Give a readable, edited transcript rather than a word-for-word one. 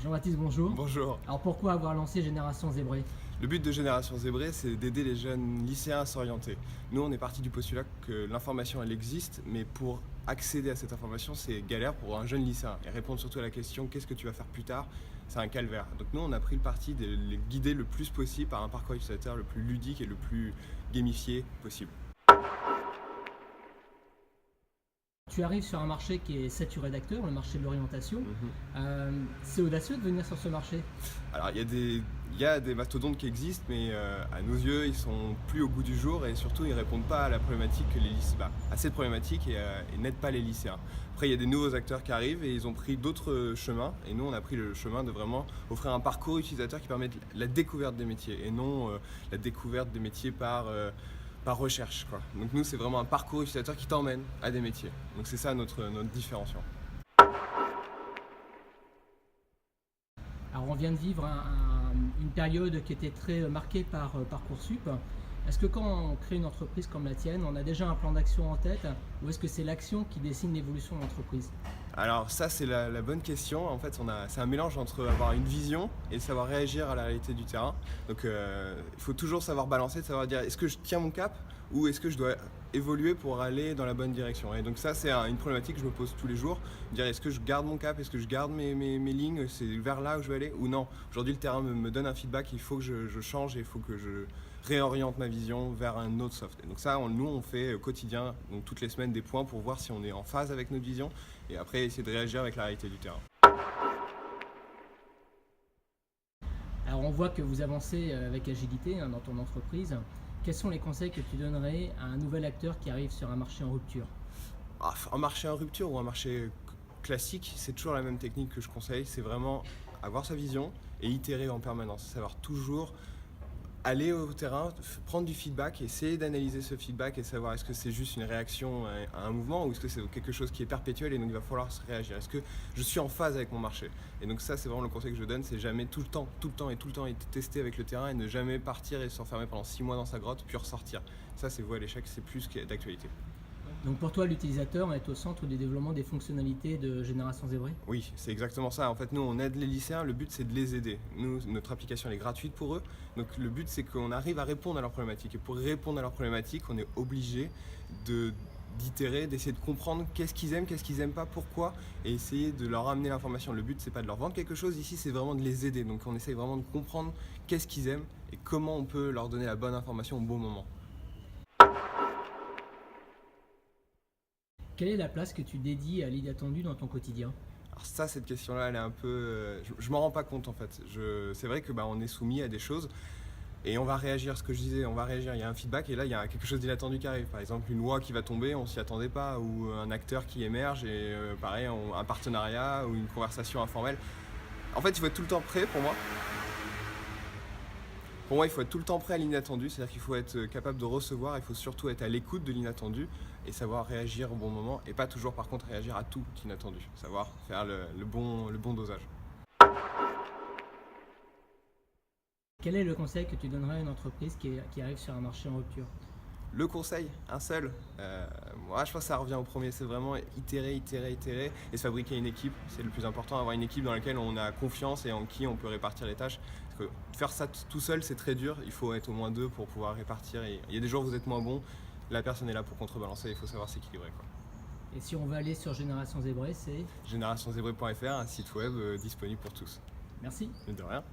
Jean-Baptiste, bonjour. Bonjour. Alors pourquoi avoir lancé Génération Zébrée? Le but de Génération Zébrée, c'est d'aider les jeunes lycéens à s'orienter. Nous, on est parti du postulat que l'information, elle existe, mais pour accéder à cette information, c'est galère pour un jeune lycéen. Et répondre surtout à la question « qu'est-ce que tu vas faire plus tard ?» c'est un calvaire. Donc nous, on a pris le parti de les guider le plus possible par un parcours utilisateur le plus ludique et le plus gamifié possible. Tu arrives sur un marché qui est saturé d'acteurs, le marché de l'orientation. C'est audacieux de venir sur ce marché? Alors, il y a des mastodontes qui existent, mais à nos yeux, ils sont plus au goût du jour et surtout, ils répondent pas à la problématique que à cette problématique et n'aident pas les lycéens. Après, il y a des nouveaux acteurs qui arrivent et ils ont pris d'autres chemins. Et nous, on a pris le chemin de vraiment offrir un parcours utilisateur qui permet la découverte des métiers et non la découverte des métiers par recherche, quoi. Donc nous, c'est vraiment un parcours utilisateur qui t'emmène à des métiers. Donc c'est ça notre différenciation. Alors on vient de vivre une période qui était très marquée par Parcoursup. Est-ce que quand on crée une entreprise comme la tienne, on a déjà un plan d'action en tête ou est-ce que c'est l'action qui dessine l'évolution de l'entreprise? Alors ça, c'est la bonne question. En fait, c'est un mélange entre avoir une vision et savoir réagir à la réalité du terrain. Donc il faut toujours savoir balancer, savoir dire est-ce que je tiens mon cap ou est-ce que je dois évoluer pour aller dans la bonne direction. Et donc ça, c'est une problématique que je me pose tous les jours. Dire est-ce que je garde mon cap, est-ce que je garde mes lignes, c'est vers là où je vais aller ou non. Aujourd'hui, le terrain me donne un feedback, il faut que je change et il faut que je réoriente ma vision vers un autre soft. Et donc ça, nous, on fait au quotidien, donc toutes les semaines, des points pour voir si on est en phase avec notre vision et après essayer de réagir avec la réalité du terrain. Alors on voit que vous avancez avec agilité dans ton entreprise. Quels sont les conseils que tu donnerais à un nouvel acteur qui arrive sur un marché en rupture? Un marché en rupture ou un marché classique, c'est toujours la même technique que je conseille, c'est vraiment avoir sa vision et itérer en permanence, savoir toujours aller au terrain, prendre du feedback, essayer d'analyser ce feedback et savoir est-ce que c'est juste une réaction à un mouvement ou est-ce que c'est quelque chose qui est perpétuel et donc il va falloir se réagir. Est-ce que je suis en phase avec mon marché? Et donc ça, c'est vraiment le conseil que je donne, c'est jamais tout le temps tester avec le terrain et ne jamais partir et s'enfermer pendant 6 mois dans sa grotte puis ressortir. Ça, c'est voué à l'échec, c'est plus d'actualité. Donc pour toi, l'utilisateur est au centre du développement des fonctionnalités de Génération Zébrée? Oui, c'est exactement ça. En fait, nous, on aide les lycéens. Le but, c'est de les aider. Nous, notre application elle est gratuite pour eux. Donc, le but, c'est qu'on arrive à répondre à leurs problématiques. Et pour répondre à leurs problématiques, on est obligé d'itérer, d'essayer de comprendre qu'est-ce qu'ils aiment pas, pourquoi, et essayer de leur amener l'information. Le but, c'est pas de leur vendre quelque chose. Ici, c'est vraiment de les aider. Donc, on essaye vraiment de comprendre qu'est-ce qu'ils aiment et comment on peut leur donner la bonne information au bon moment. Quelle est la place que tu dédies à l'inattendue dans ton quotidien? Alors ça, cette question-là, elle est un peu... je m'en rends pas compte en fait. C'est vrai que on est soumis à des choses et on va réagir, ce que je disais, on va réagir. Il y a un feedback et là, il y a quelque chose d'inattendu qui arrive. Par exemple, une loi qui va tomber, on s'y attendait pas, ou un acteur qui émerge et pareil, un partenariat ou une conversation informelle. En fait, il faut être tout le temps prêt pour moi. Pour moi, il faut être tout le temps prêt à l'inattendu, c'est-à-dire qu'il faut être capable de recevoir, il faut surtout être à l'écoute de l'inattendu et savoir réagir au bon moment et pas toujours par contre réagir à tout inattendu, savoir faire le bon dosage. Quel est le conseil que tu donnerais à une entreprise qui arrive sur un marché en rupture? Le conseil, un seul, moi je pense que ça revient au premier, c'est vraiment itérer et se fabriquer une équipe. C'est le plus important, avoir une équipe dans laquelle on a confiance et en qui on peut répartir les tâches. Parce que faire ça tout seul c'est très dur, il faut être au moins deux pour pouvoir répartir. Et il y a des jours où vous êtes moins bon, la personne est là pour contrebalancer, il faut savoir s'équilibrer, quoi. Et si on veut aller sur Génération Zébrée, c'est? Générationzébrée.fr, un site web disponible pour tous. Merci. De rien.